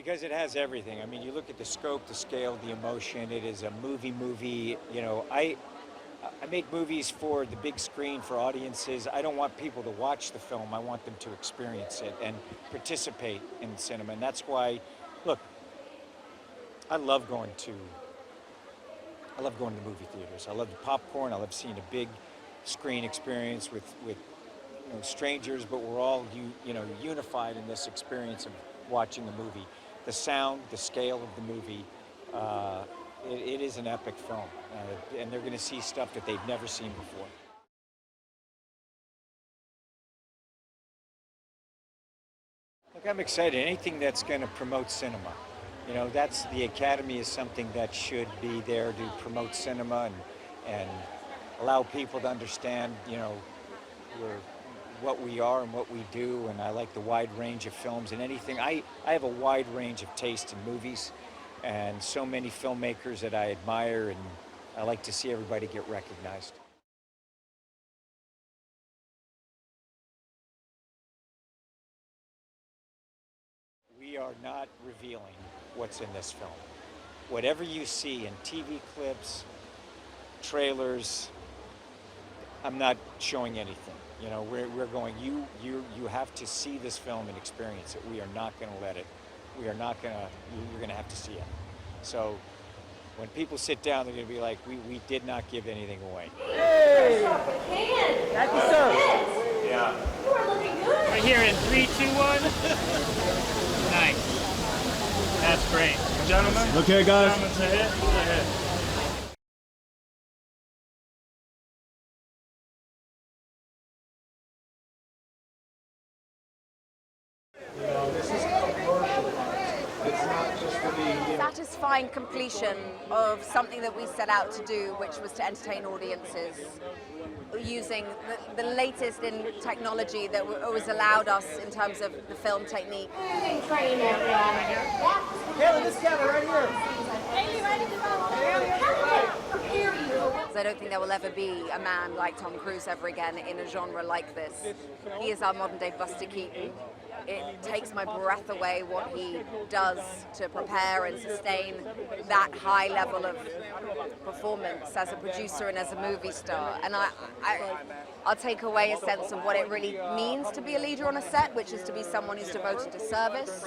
Because it has everything. I mean, you look at the scope, the scale, the emotion. It is a movie. You know, I make movies for the big screen, for audiences. I don't want people to watch the film. I want them to experience it and participate in cinema. And that's why, look, I love going to the movie theaters. I love the popcorn. I love seeing a big screen experience with strangers, but we're all unified in this experience of watching a movie. The sound, the scale of the movie, it is an epic film, and they're going to see stuff that they've never seen before. Look, I'm excited. Anything that's going to promote cinema. You know, the Academy is something that should be there to promote cinema and allow people to understand, what we are and what we do, and I like the wide range of films and anything. I have a wide range of taste in movies and so many filmmakers that I admire, and I like to see everybody get recognized. We are not revealing what's in this film. Whatever you see in TV clips, trailers, I'm not showing anything. You know, we're going, you have to see this film and experience it. We are not going to let it. You're going to have to see it. So when people sit down, they're going to be like, we did not give anything away. Hey! Thank you, sir. Yeah. You are looking good. Right here in 3, 2, 1. Nice. That's great. Gentlemen. Okay, guys. Gentlemen's a hit. It's a hit. Satisfying completion of something that we set out to do, which was to entertain audiences using the latest in technology that was allowed us in terms of the film technique. Haley, this camera right here. Haley, ready to I don't think there will ever be a man like Tom Cruise ever again in a genre like this. He is our modern day Buster Keaton. It takes my breath away what he does to prepare and sustain that high level of performance as a producer and as a movie star. And I'll take away a sense of what it really means to be a leader on a set, which is to be someone who's devoted to service.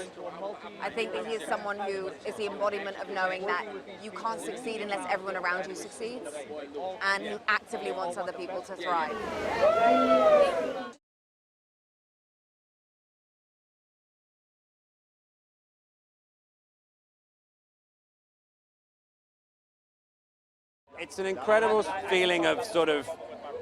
I think that he is someone who is the embodiment of knowing that you can't succeed unless everyone around you succeeds, and who actively wants other people to thrive. It's an incredible feeling of sort of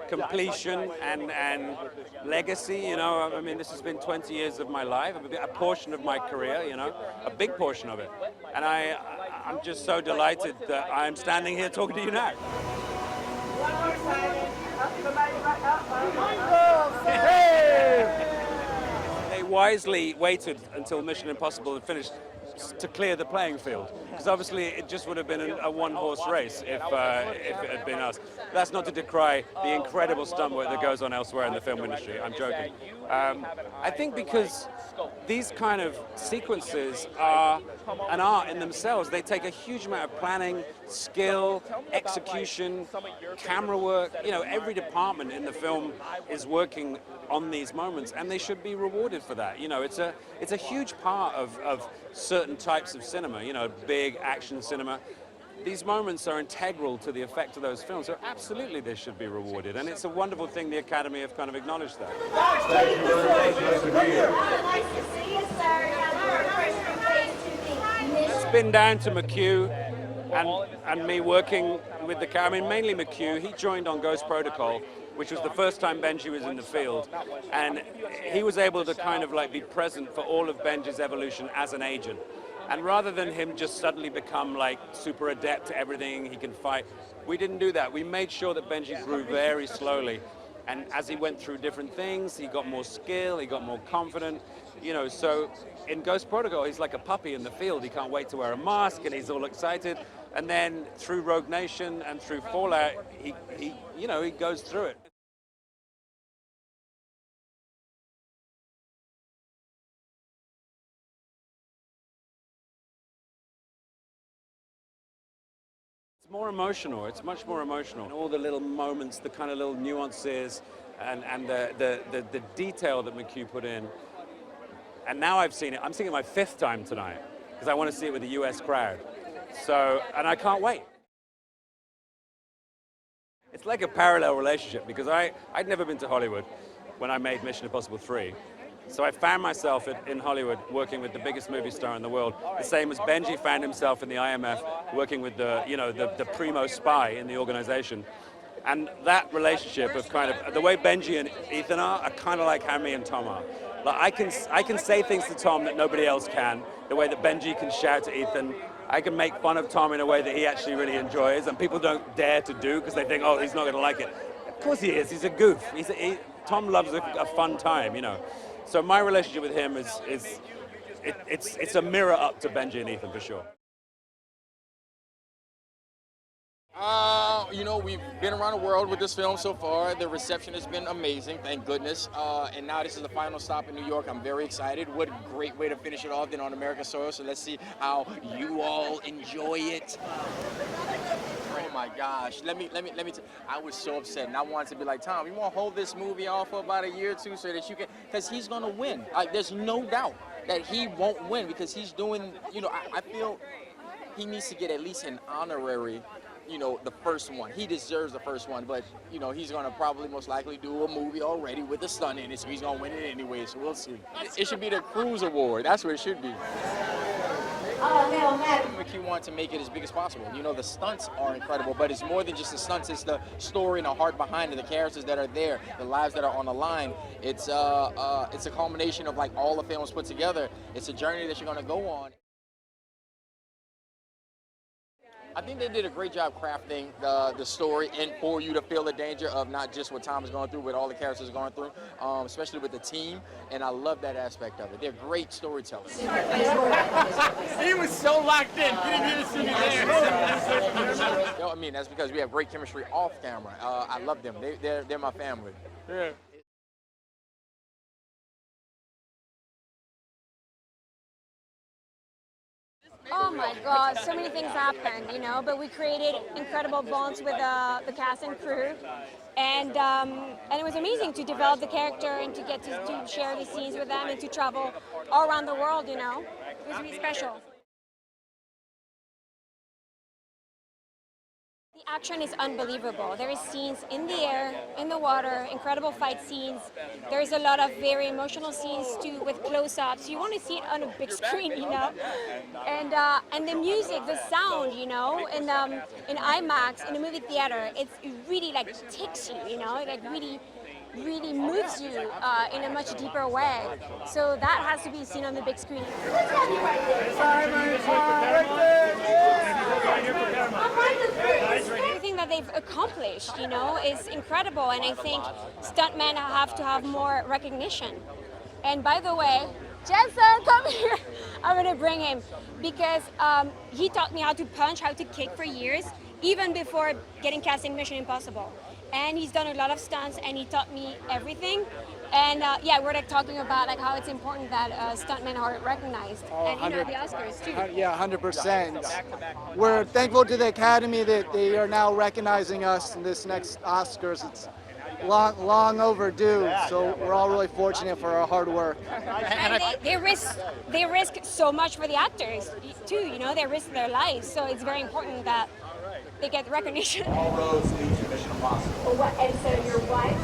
completion and legacy, you know. I mean, this has been 20 years of my life, a portion of my career, you know, a big portion of it. And I'm just so delighted that I'm standing here talking to you now. They wisely waited until Mission Impossible had finished to clear the playing field, because obviously it just would have been a one-horse race if it had been us. That's not to decry the incredible stunt work that goes on elsewhere in the film industry. I'm joking. I think because these kind of sequences are an art in themselves. They take a huge amount of planning, skill, execution, camera work. You know, every department in the film is working on these moments, and they should be rewarded for that. You know, it's a huge part of certain types of cinema, you know, big action cinema. These moments are integral to the effect of those films, so absolutely they should be rewarded, and it's a wonderful thing the Academy have kind of acknowledged that. It's been down to McHugh and me working with the camera, I mean, mainly McHugh. He joined on Ghost Protocol, which was the first time Benji was in the field, and he was able to kind of like be present for all of Benji's evolution as an agent. And rather than him just suddenly become like super adept at everything, he can fight, we didn't do that. We made sure that Benji grew very slowly, and as he went through different things, he got more skill, he got more confident, you know. So in Ghost Protocol, he's like a puppy in the field. He can't wait to wear a mask, and he's all excited. And then through Rogue Nation and through Fallout, he goes through it. It's more emotional. It's much more emotional. And all the little moments, the kind of little nuances, and the detail that McHugh put in. And now I've seen it. I'm seeing it my 5th time tonight because I want to see it with the US crowd. So, and I can't wait. It's like a parallel relationship because I'd never been to Hollywood when I made Mission Impossible 3. So I found myself in Hollywood working with the biggest movie star in the world, the same as Benji found himself in the IMF working with the primo spy in the organization. And that relationship of kind of, the way Benji and Ethan are kind of like how me and Tom are. Like I can say things to Tom that nobody else can, the way that Benji can shout to Ethan. I can make fun of Tom in a way that he actually really enjoys and people don't dare to do because they think, oh, he's not going to like it. Of course he is. He's a goof. Tom loves a fun time, you know. So my relationship with him it's a mirror up to Benji and Ethan for sure. You know, we've been around the world with this film so far. The reception has been amazing, thank goodness. And now this is the final stop in New York. I'm very excited. What a great way to finish it off than on American soil. So let's see how you all enjoy it. Oh my gosh, I was so upset and I wanted to be like, Tom, you want to hold this movie off for about a year or two so that you can, because he's going to win. Like, there's no doubt that he won't win because he's doing, you know, I feel he needs to get at least an honorary, you know, the first one. He deserves the first one, but, you know, he's going to probably most likely do a movie already with a stunt in it, so he's going to win it anyway, so we'll see. It should be the Cruise Award. That's what it should be. McHugh wanted to make it as big as possible. You know, the stunts are incredible, but it's more than just the stunts. It's the story and the heart behind it, the characters that are there, the lives that are on the line. It's a culmination of, like, all the films put together. It's a journey that you're going to go on. I think they did a great job crafting the story and for you to feel the danger of not just what Tom is going through, but all the characters are going through, especially with the team, and I love that aspect of it. They're great storytellers. He was so locked in, he didn't even see me there. You know, I mean, that's because we have great chemistry off camera. I love them. They're my family. Yeah. Oh my God, so many things happened, you know, but we created incredible bonds with the cast and crew, and it was amazing to develop the character and to get to share these scenes with them and to travel all around the world, you know. It was really special. The action is unbelievable. There is scenes in the air, in the water, incredible fight scenes. There's a lot of very emotional scenes too with close-ups. You want to see it on a big screen, you know. And the music, the sound, you know, in IMAX, in a movie theater, it really like takes you know, it like really moves you in a much deeper way. So that has to be seen on the big screen. Everything that they've accomplished, you know, is incredible, and I think stuntmen have to have more recognition. And by the way, Jensen, come here. I'm gonna bring him because he taught me how to punch, how to kick for years, even before getting cast in Mission Impossible. And he's done a lot of stunts, and he taught me everything. And yeah, we're like talking about like how it's important that stuntmen are recognized, and you know, the Oscars too. Yeah, 100%. We're thankful to the Academy that they are now recognizing us in this next Oscars. It's long overdue, so we're all really fortunate for our hard work. And they risk so much for the actors too. You know, they risk their lives, so it's very important that they get recognition. All roads lead to Mission Impossible. And so your wife,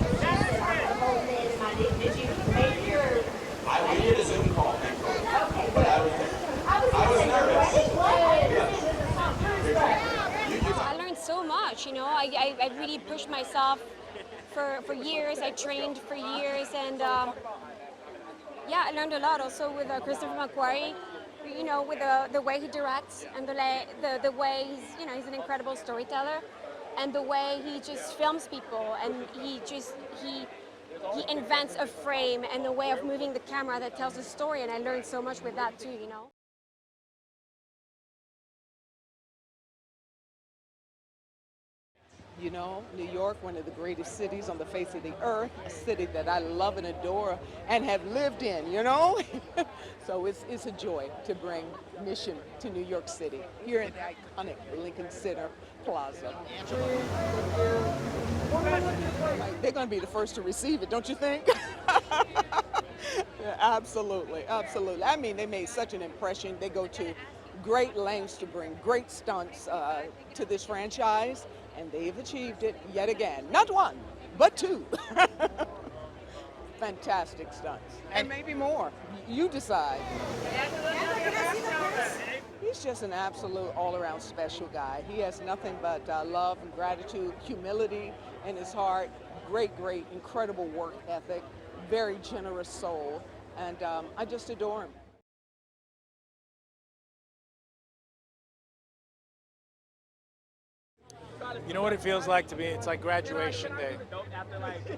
did you make your... We did a Zoom call, thankfully. Okay, But I was nervous. I learned so much, you know. I really pushed myself for years. I trained for years, and yeah, I learned a lot also with Christopher McQuarrie. You know, with the way he directs and the way he's an incredible storyteller, and the way he just films people, and he invents a frame and a way of moving the camera that tells a story, and I learned so much with that too, you know. You know, New York, one of the greatest cities on the face of the earth, a city that I love and adore and have lived in, you know? So it's a joy to bring Mission to New York City, here in the iconic Lincoln Center Plaza. They're going to be the first to receive it, don't you think? Yeah, absolutely, absolutely. I mean, they made such an impression. They go to great lengths to bring great stunts to this franchise, and they've achieved it yet again. Not one, but two. Fantastic stunts. And maybe more. You decide. He's just an absolute all-around special guy. He has nothing but love and gratitude, humility in his heart, great, incredible work ethic, very generous soul, and I just adore him. You know what it feels like to be? It's like graduation day.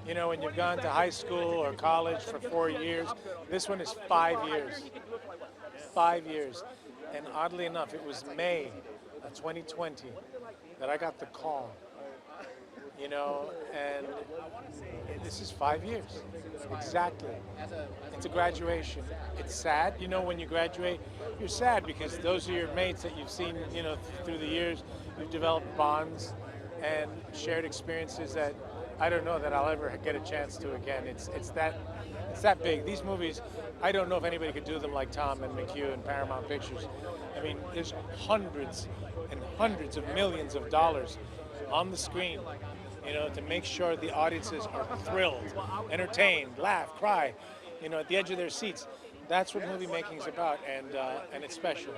You know, when you've gone to high school or college for 4 years, this one is 5 years. 5 years. And oddly enough, it was May of 2020 that I got the call. You know, and this is 5 years. Exactly. It's a graduation. It's sad. You know, when you graduate, you're sad because those are your mates that you've seen, you know, through the years. You've developed bonds and shared experiences that I don't know that I'll ever get a chance to again. It's that big. These movies, I don't know if anybody could do them like Tom and McHugh and Paramount Pictures. I mean, there's hundreds and hundreds of millions of dollars on the screen, you know, to make sure the audiences are thrilled, entertained, laugh, cry, you know, at the edge of their seats. That's what movie making is about, and it's special.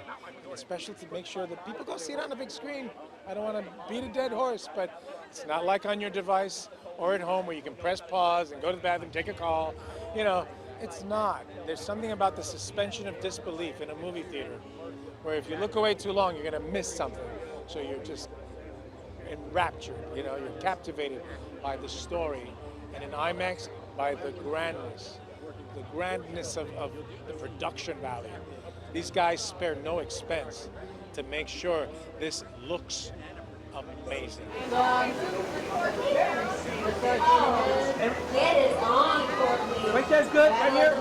It's special to make sure that people go see it on the big screen. I don't want to beat a dead horse, but it's not like on your device or at home where you can press pause and go to the bathroom, take a call. You know, it's not. There's something about the suspension of disbelief in a movie theater where if you look away too long, you're going to miss something. So you're just enraptured, you know, you're captivated by the story. And in IMAX, by the grandness of the production value. These guys spare no expense to make sure this looks amazing. Right there's good, right here.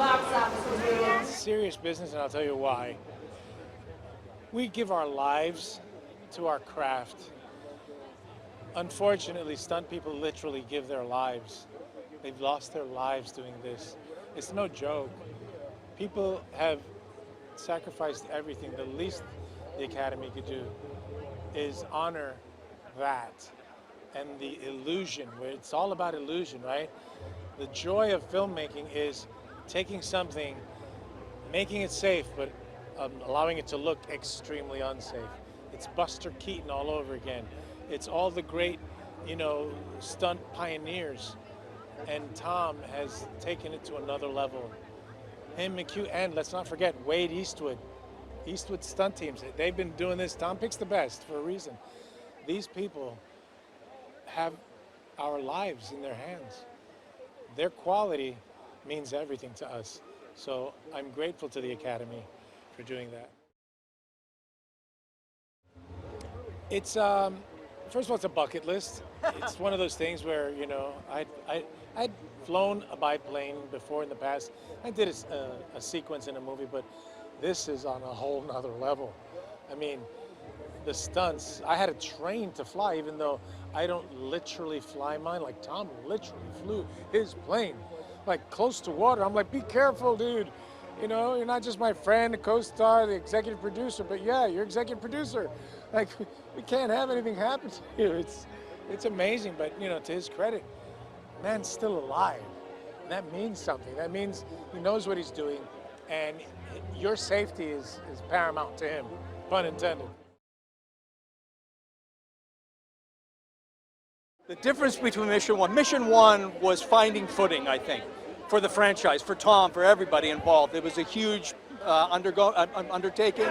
It's serious business, and I'll tell you why. We give our lives to our craft. Unfortunately, stunt people literally give their lives. They've lost their lives doing this. It's no joke. People have sacrificed everything. The least the Academy could do is honor that and the illusion, where it's all about illusion, right? The joy of filmmaking is taking something, making it safe, but allowing it to look extremely unsafe. It's Buster Keaton all over again. It's all the great, you know, stunt pioneers. And Tom has taken it to another level. Him, McHugh, and let's not forget Wade Eastwood. Eastwood stunt teams, they've been doing this. Tom picks the best for a reason. These people have our lives in their hands. Their quality means everything to us. So I'm grateful to the Academy for doing that. It's, first of all, it's a bucket list. It's one of those things where, you know, I'd flown a biplane before in the past. I did a sequence in a movie, but this is on a whole nother level. I mean, the stunts, I had to train to fly, even though I don't literally fly mine. Like Tom literally flew his plane, like close to water. I'm like, be careful, dude. You know, you're not just my friend, the co-star, the executive producer, but yeah, you're executive producer. Like, we can't have anything happen to you. It's amazing, but you know, to his credit, man's still alive. And that means something. That means he knows what he's doing, and your safety is paramount to him, pun intended. The difference between Mission 1 was finding footing, I think, for the franchise, for Tom, for everybody involved. It was a huge undertaking.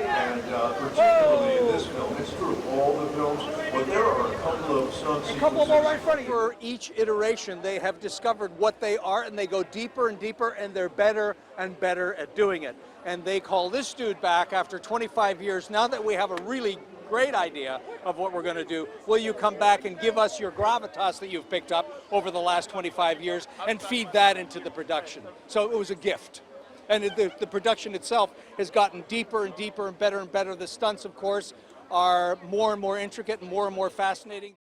And particularly in this film, it's true, all the films, but there are a couple of stunt sequences. A couple more right in front of you. For each iteration, they have discovered what they are, and they go deeper and deeper, and they're better and better at doing it. And they call this dude back after 25 years. Now that we have a really great idea of what we're going to do, will you come back and give us your gravitas that you've picked up over the last 25 years and feed that into the production? So it was a gift. And the production itself has gotten deeper and deeper and better and better. The stunts, of course, are more and more intricate and more fascinating.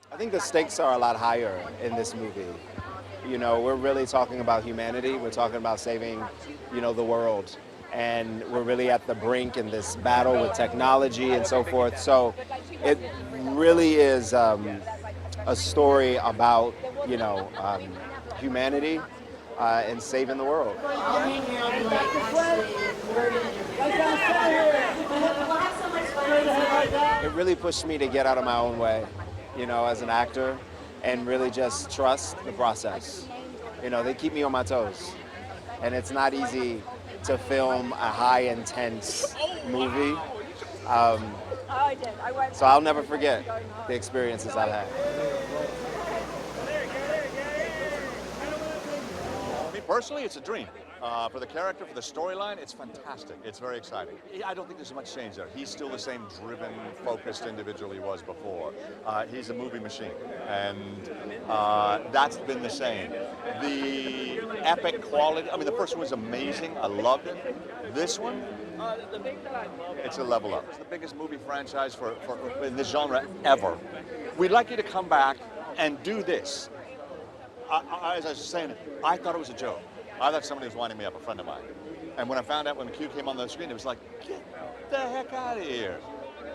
I think the stakes are a lot higher in this movie. You know, we're really talking about humanity. We're talking about saving, you know, the world. And we're really at the brink in this battle with technology and so forth. So it really is a story about, you know, humanity and saving the world. It really pushed me to get out of my own way, you know, as an actor, and really just trust the process. You know, they keep me on my toes, and it's not easy to film a high intense movie. So I'll never forget the experiences I've had. Me personally, it's a dream. For the character, for the storyline, it's fantastic. It's very exciting. I don't think there's much change there. He's still the same driven, focused individual he was before. He's a movie machine, and that's been the same. The epic quality, I mean, the first one was amazing. I loved it. This one, it's a level up. It's the biggest movie franchise for in this genre ever. We'd like you to come back and do this. As I was saying, I thought it was a joke. I thought somebody was winding me up, a friend of mine. And when I found out when Q came on the screen, it was like, get the heck out of here.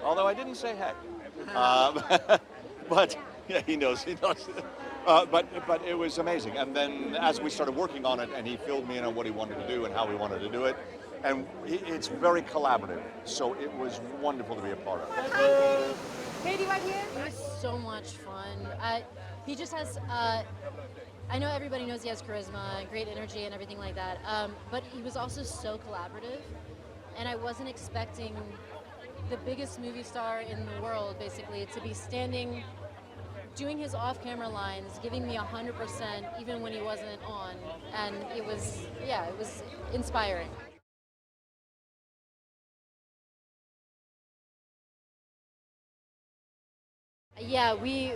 Although I didn't say heck. But yeah, he knows. But it was amazing. And then as we started working on it, and he filled me in on what he wanted to do and how we wanted to do it, and it's very collaborative. So it was wonderful to be a part of. Katy, right here. It was so much fun. He just has. I know everybody knows he has charisma, great energy, and everything like that. But he was also so collaborative, and I wasn't expecting the biggest movie star in the world, basically, to be standing, doing his off-camera lines, giving me 100%, even when he wasn't on, and it was inspiring. Yeah, we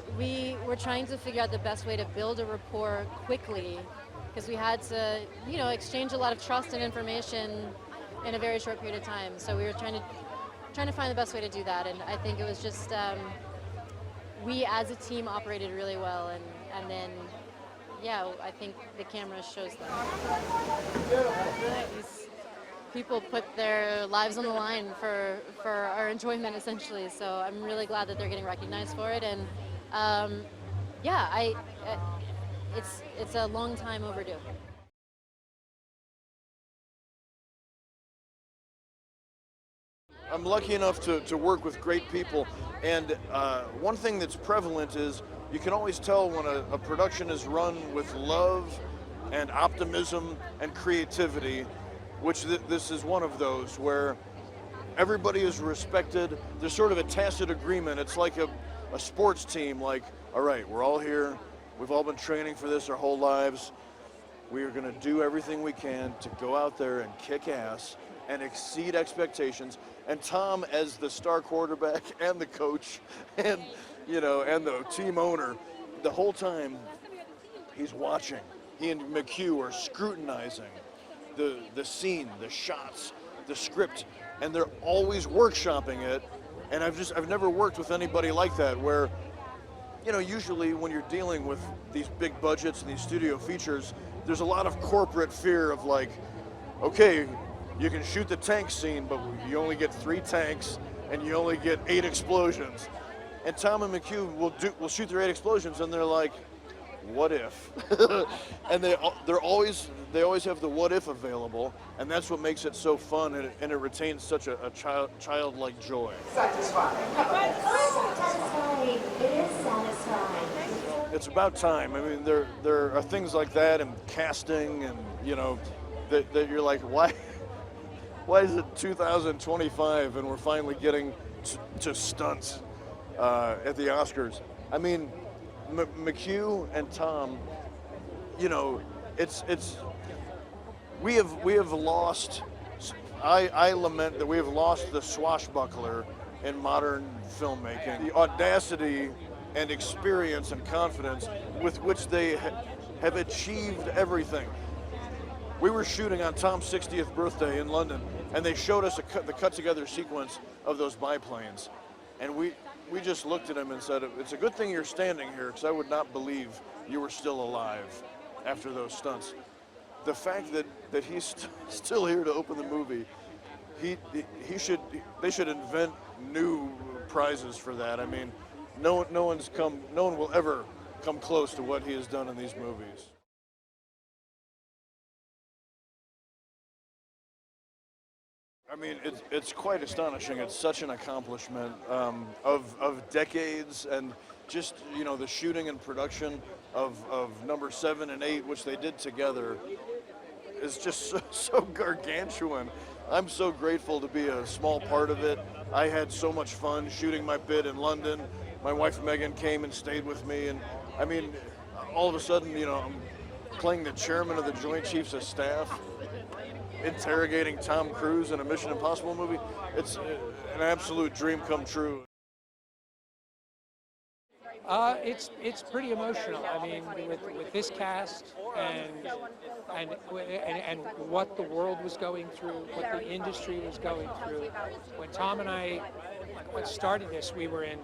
were trying to figure out the best way to build a rapport quickly, because we had to, you know, exchange a lot of trust and information in a very short period of time. So we were trying to find the best way to do that, and I think it was just we as a team operated really well, and then yeah, I think the camera shows that. People put their lives on the line for our enjoyment, essentially. So I'm really glad that they're getting recognized for it, and it's a long time overdue. I'm lucky enough to work with great people, and one thing that's prevalent is you can always tell when a production is run with love and optimism and creativity, which this is one of those, where everybody is respected. There's sort of a tacit agreement. It's like a sports team, like, all right, we're all here. We've all been training for this our whole lives. We are gonna do everything we can to go out there and kick ass and exceed expectations. And Tom, as the star quarterback and the coach and, you know, and the team owner, the whole time he's watching. He and McHugh are scrutinizing the scene, the shots, the script, and they're always workshopping it. And I've never worked with anybody like that, where, you know, usually when you're dealing with these big budgets and these studio features, there's a lot of corporate fear of like, okay, you can shoot the tank scene, but you only get 3 tanks and you only get 8 explosions. And Tom and McHugh will shoot their 8 explosions, and they're like, what if? And they always have the what if available, and that's what makes it so fun, and it retains such a childlike joy. Satisfying. It is satisfying. It's about time. I mean, there are things like that in casting, and you know, that you're like, why is it 2025 and we're finally getting to stunts at the Oscars? I mean, McHugh and Tom, you know, we have lost. I lament that we have lost the swashbuckler in modern filmmaking. The audacity and experience and confidence with which they have achieved everything. We were shooting on Tom's 60th birthday in London, and they showed us the cut-together sequence of those biplanes. And we just looked at him and said, it's a good thing you're standing here, because I would not believe you were still alive after those stunts. The fact that he's still here to open the movie, they should invent new prizes for that. I mean, no one will ever come close to what he has done in these movies. I mean, it's quite astonishing. It's such an accomplishment of decades, and just, you know, the shooting and production of number 7 and 8, which they did together, is just so gargantuan. I'm so grateful to be a small part of it. I had so much fun shooting my bit in London. My wife Megan came and stayed with me, and I mean, all of a sudden, you know, I'm playing the chairman of the Joint Chiefs of Staff, interrogating Tom Cruise in a Mission Impossible movie. It's an absolute dream come true. It's pretty emotional. I mean, with this cast and what the world was going through, what the industry was going through. When Tom and I started this, we were in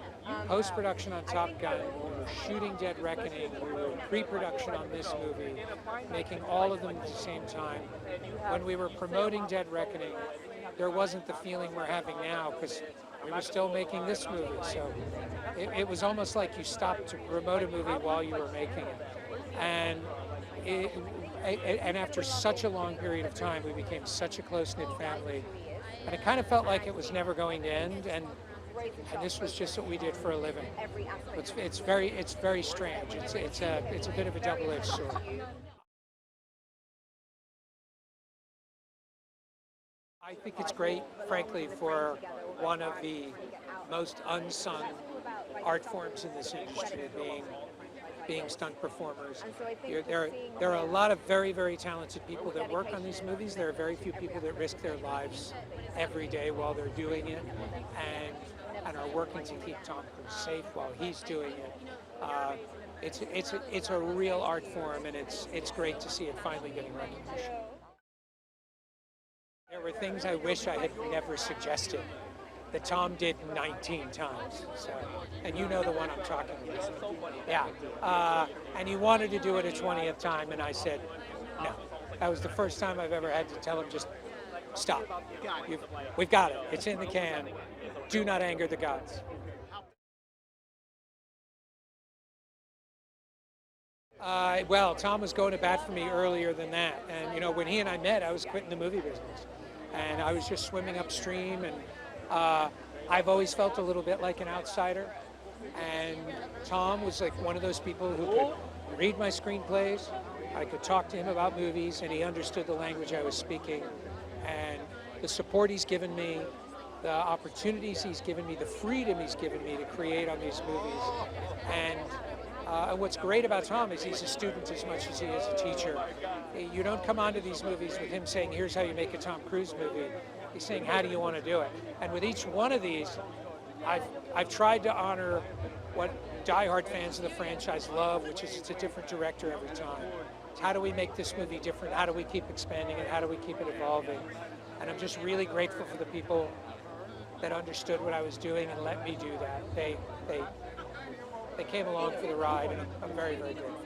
post-production on Top Gun, we were shooting Dead Reckoning, we were in pre-production on this movie, making all of them at the same time. When we were promoting Dead Reckoning, there wasn't the feeling we're having now, because we were still making this movie. So it was almost like you stopped to promote a movie while you were making it. And after such a long period of time, we became such a close-knit family. And it kind of felt like it was never going to end. And this was just what we did for a living. It's very strange. It's a bit of a double-edged sword. I think it's great, frankly, for one of the most unsung art forms in this industry, being stunt performers. There are a lot of very, very talented people that work on these movies. There are very few people that risk their lives every day while they're doing it, and are working to keep Tom Cruise safe while he's doing it. It's a real art form, and it's great to see it finally getting recognition. There were things I wish I had never suggested that Tom did 19 times. So, and you know the one I'm talking about. Yeah. And he wanted to do it a 20th time, and I said, no. That was the first time I've ever had to tell him, just stop. We've got it. It's in the can. Do not anger the gods. Well, Tom was going to bat for me earlier than that. And, you know, when he and I met, I was quitting the movie business. And I was just swimming upstream, and I've always felt a little bit like an outsider. And Tom was like one of those people who could read my screenplays. I could talk to him about movies, and he understood the language I was speaking. And the support he's given me, the opportunities he's given me, the freedom he's given me to create on these movies. And what's great about Tom is he's a student as much as he is a teacher. You don't come onto these movies with him saying, here's how you make a Tom Cruise movie. He's saying, how do you want to do it? And with each one of these, I've tried to honor what diehard fans of the franchise love, which is it's a different director every time. It's how do we make this movie different? How do we keep expanding it? How do we keep it evolving? And I'm just really grateful for the people that understood what I was doing and let me do that. They came along for the ride, and I'm very, very grateful.